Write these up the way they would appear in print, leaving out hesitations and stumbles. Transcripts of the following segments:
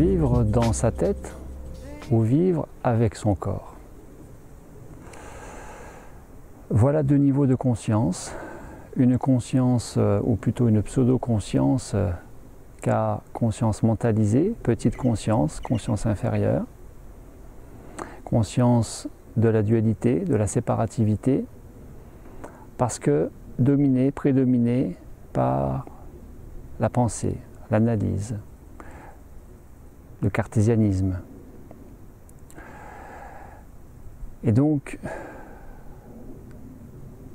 Vivre dans sa tête ou vivre avec son corps. Voilà deux niveaux de conscience. Une conscience, ou plutôt une pseudo-conscience, car conscience mentalisée, petite conscience, conscience inférieure, conscience de la dualité, de la séparativité, parce que dominée, prédominée par la pensée, l'analyse, le cartésianisme. Et donc,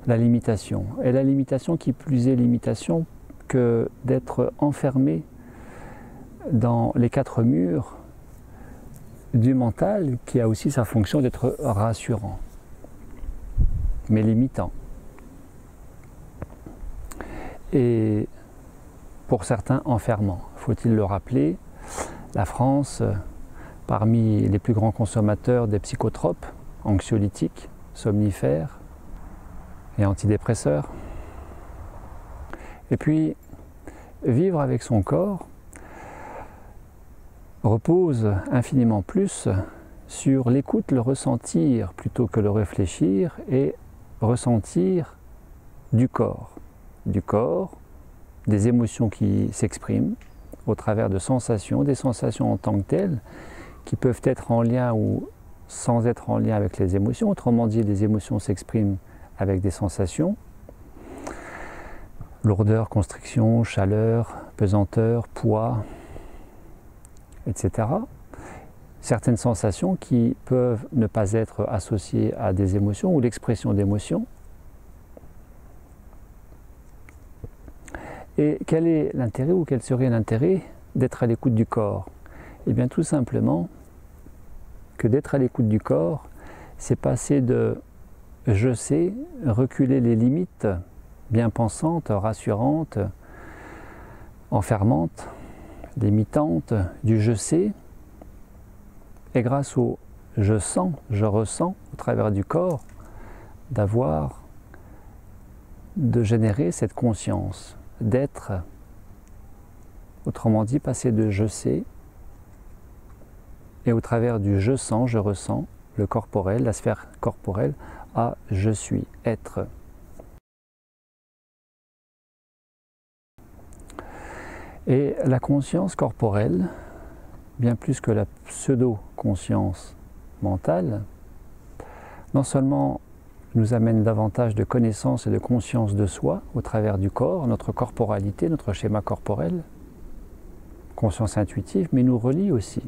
la limitation. Et la limitation qui plus est limitation que d'être enfermé dans les quatre murs du mental qui a aussi sa fonction d'être rassurant, mais limitant. Et pour certains enfermant. Faut-il le rappeler, la France, parmi les plus grands consommateurs des psychotropes, anxiolytiques, somnifères et antidépresseurs. Et puis, vivre avec son corps repose infiniment plus sur l'écoute, le ressentir plutôt que le réfléchir, et ressentir du corps, des émotions qui s'expriment au travers de sensations, des sensations en tant que telles qui peuvent être en lien ou sans être en lien avec les émotions. Autrement dit, les émotions s'expriment avec des sensations, lourdeur, constriction, chaleur, pesanteur, poids, etc. Certaines sensations qui peuvent ne pas être associées à des émotions ou l'expression d'émotions. Et quel est l'intérêt ou quel serait l'intérêt d'être à l'écoute du corps? Eh bien tout simplement que d'être à l'écoute du corps, c'est passer de « je sais », reculer les limites bien pensantes, rassurantes, enfermantes, limitantes du « je sais », et grâce au « je sens », « je ressens » au travers du corps, de générer cette conscience, d'être, autrement dit, passer de « je sais » et au travers du « je sens », « je ressens », le corporel, la sphère corporelle, à « je suis », être. Et la conscience corporelle, bien plus que la pseudo-conscience mentale, non seulement nous amène davantage de connaissance et de conscience de soi au travers du corps, notre corporalité, notre schéma corporel, conscience intuitive, mais nous relie aussi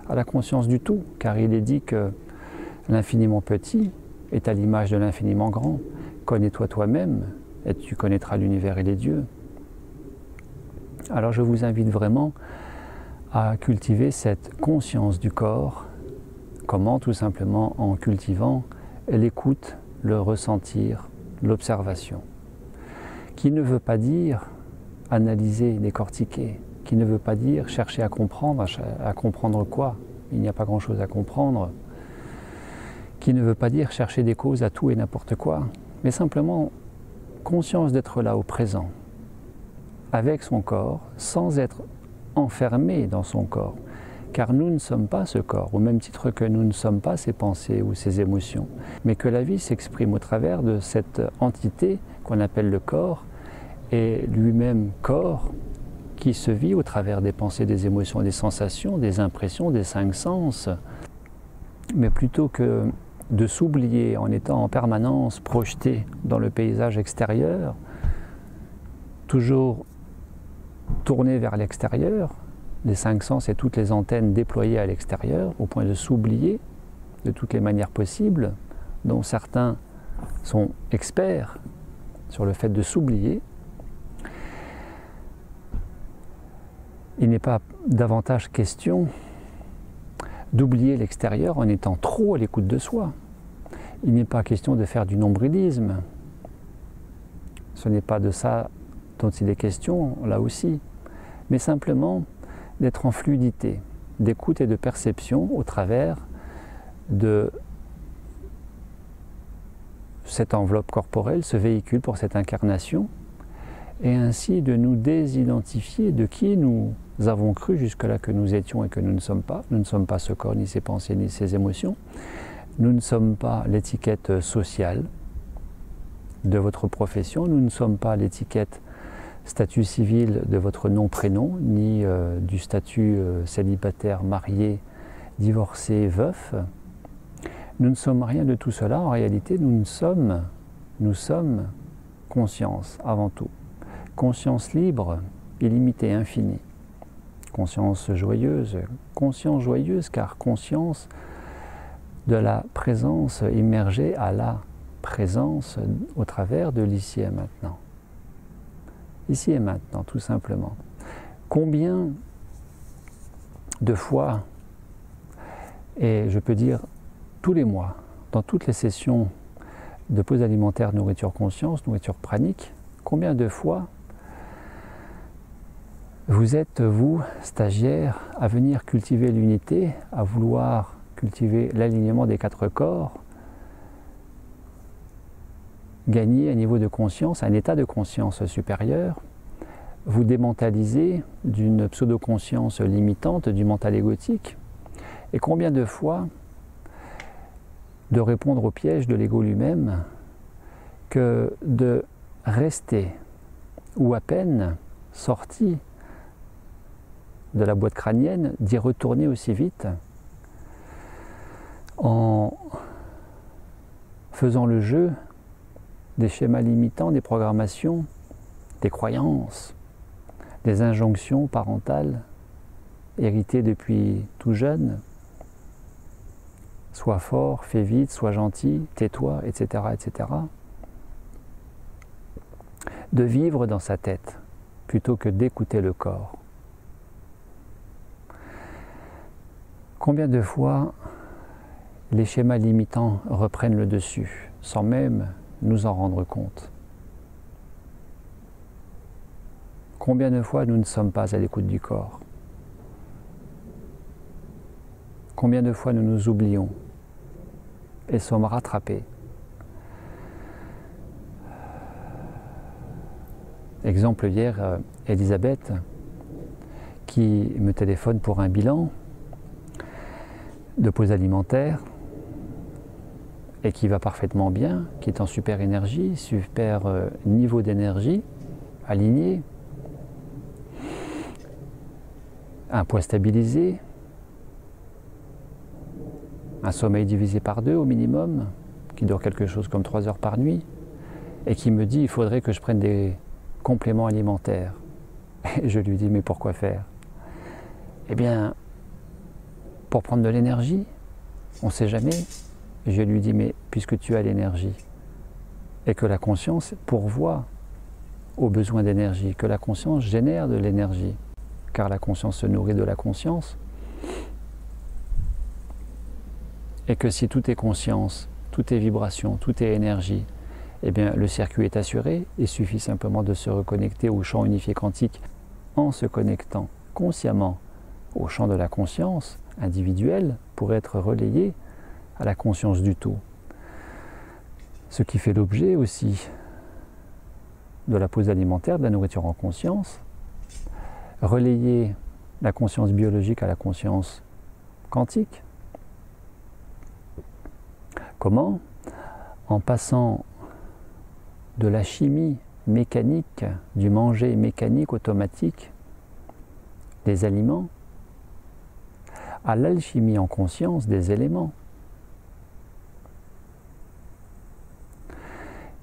à la conscience du tout, car il est dit que l'infiniment petit est à l'image de l'infiniment grand. Connais-toi toi-même et tu connaîtras l'univers et les dieux. Alors je vous invite vraiment à cultiver cette conscience du corps. Comment? Tout simplement en cultivant l'écoute, le ressentir, l'observation. Qui ne veut pas dire analyser, décortiquer, qui ne veut pas dire chercher à comprendre quoi? Il n'y a pas grand-chose à comprendre. Qui ne veut pas dire chercher des causes à tout et n'importe quoi, mais simplement conscience d'être là au présent, avec son corps, sans être enfermé dans son corps. Car nous ne sommes pas ce corps, au même titre que nous ne sommes pas ces pensées ou ces émotions, mais que la vie s'exprime au travers de cette entité qu'on appelle le corps, et lui-même corps, qui se vit au travers des pensées, des émotions, des sensations, des impressions, des cinq sens. Mais plutôt que de s'oublier en étant en permanence projeté dans le paysage extérieur, toujours tourné vers l'extérieur, les cinq sens et toutes les antennes déployées à l'extérieur, au point de s'oublier de toutes les manières possibles, dont certains sont experts sur le fait de s'oublier, il n'est pas davantage question d'oublier l'extérieur en étant trop à l'écoute de soi. Il n'est pas question de faire du nombrilisme. Ce n'est pas de ça dont il est question, là aussi, mais simplement d'être en fluidité, d'écoute et de perception au travers de cette enveloppe corporelle, ce véhicule pour cette incarnation, et ainsi de nous désidentifier de qui nous avons cru jusque-là que nous étions et que nous ne sommes pas. Nous ne sommes pas ce corps, ni ses pensées, ni ses émotions. Nous ne sommes pas l'étiquette sociale de votre profession, nous ne sommes pas l'étiquette statut civil de votre nom-prénom, ni du statut célibataire, marié, divorcé, veuf. Nous ne sommes rien de tout cela. En réalité, nous sommes conscience avant tout. Conscience libre, illimitée, infinie. Conscience joyeuse car conscience de la présence immergée à la présence au travers de l'ici et maintenant. Ici et maintenant, tout simplement. Combien de fois, et je peux dire tous les mois, dans toutes les sessions de pause alimentaire, nourriture conscience, nourriture pranique, combien de fois vous êtes, vous, stagiaire, à venir cultiver l'unité, à vouloir cultiver l'alignement des 4 corps, gagner un niveau de conscience, un état de conscience supérieur, vous démentaliser d'une pseudo-conscience limitante, du mental égotique, et combien de fois de répondre au piège de l'ego lui-même que de rester, ou à peine sorti de la boîte crânienne, d'y retourner aussi vite en faisant le jeu des schémas limitants, des programmations, des croyances, des injonctions parentales héritées depuis tout jeune. Sois fort, fais vite, sois gentil, tais-toi, etc., etc. De vivre dans sa tête plutôt que d'écouter le corps. Combien de fois les schémas limitants reprennent le dessus, sans même nous en rendre compte? Combien de fois nous ne sommes pas à l'écoute du corps? Combien de fois nous nous oublions et sommes rattrapés? Exemple hier, Elisabeth, qui me téléphone pour un bilan de pause alimentaire et qui va parfaitement bien, qui est en super énergie, super niveau d'énergie, aligné, un poids stabilisé, un sommeil divisé par 2 au minimum, qui dure quelque chose comme 3 heures par nuit, et qui me dit il faudrait que je prenne des compléments alimentaires. Et je lui dis mais pourquoi faire? Eh bien, pour prendre de l'énergie, on ne sait jamais. Et je lui dis mais puisque tu as l'énergie, et que la conscience pourvoit aux besoins d'énergie, que la conscience génère de l'énergie, car la conscience se nourrit de la conscience, et que si tout est conscience, tout est vibration, tout est énergie, eh bien le circuit est assuré. Il suffit simplement de se reconnecter au champ unifié quantique en se connectant consciemment au champ de la conscience individuelle pour être relayé à la conscience du tout. Ce qui fait l'objet aussi de la pause alimentaire, de la nourriture en conscience, relayer la conscience biologique à la conscience quantique. Comment? En passant de la chimie mécanique, du manger mécanique automatique des aliments, à l'alchimie en conscience des éléments.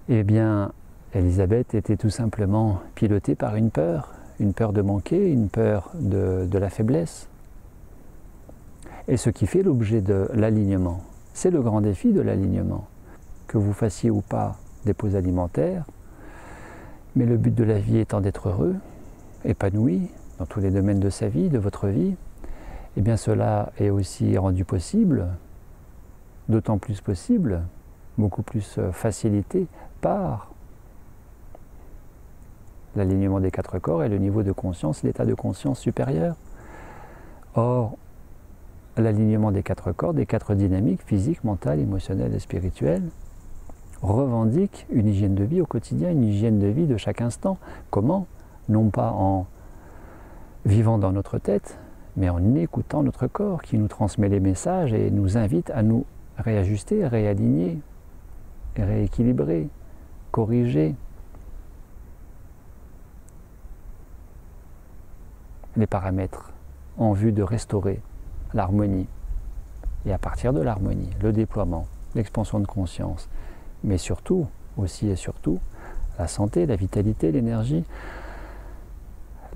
Eh bien, Elisabeth était tout simplement pilotée par une peur de manquer, une peur de la faiblesse. Et ce qui fait l'objet de l'alignement, c'est le grand défi de l'alignement. Que vous fassiez ou pas des pauses alimentaires, mais le but de la vie étant d'être heureux, épanoui dans tous les domaines de sa vie, de votre vie, eh bien cela est aussi rendu possible, d'autant plus possible, beaucoup plus facilité par l'alignement des 4 corps et le niveau de conscience, l'état de conscience supérieur. Or, l'alignement des 4 corps, des 4 dynamiques, physiques, mentales, émotionnelles et spirituelles, revendique une hygiène de vie au quotidien, une hygiène de vie de chaque instant. Comment? Non pas en vivant dans notre tête, mais en écoutant notre corps qui nous transmet les messages et nous invite à nous réajuster, réaligner, rééquilibrer, corriger les paramètres en vue de restaurer l'harmonie. Et à partir de l'harmonie, le déploiement, l'expansion de conscience, mais surtout, aussi et surtout, la santé, la vitalité, l'énergie,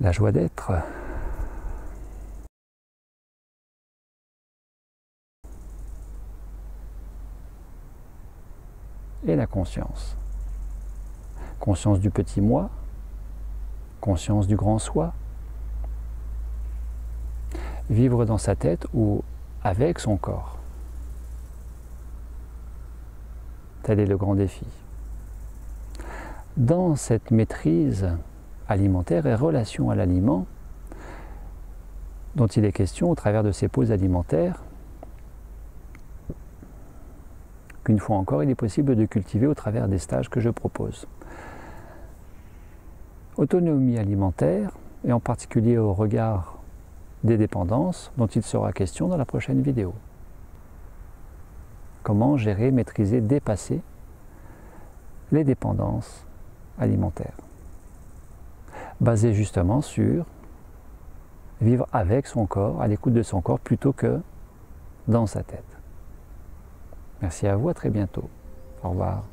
la joie d'être. Et la conscience. Conscience du petit moi, conscience du grand soi. Vivre dans sa tête ou avec son corps. Tel est le grand défi. Dans cette maîtrise alimentaire et relation à l'aliment, dont il est question au travers de ces pauses alimentaires, qu'une fois encore, il est possible de cultiver au travers des stages que je propose. Autonomie alimentaire, et en particulier au regard des dépendances, dont il sera question dans la prochaine vidéo. Comment gérer, maîtriser, dépasser les dépendances alimentaires, basées justement sur vivre avec son corps, à l'écoute de son corps, plutôt que dans sa tête. Merci à vous, à très bientôt. Au revoir.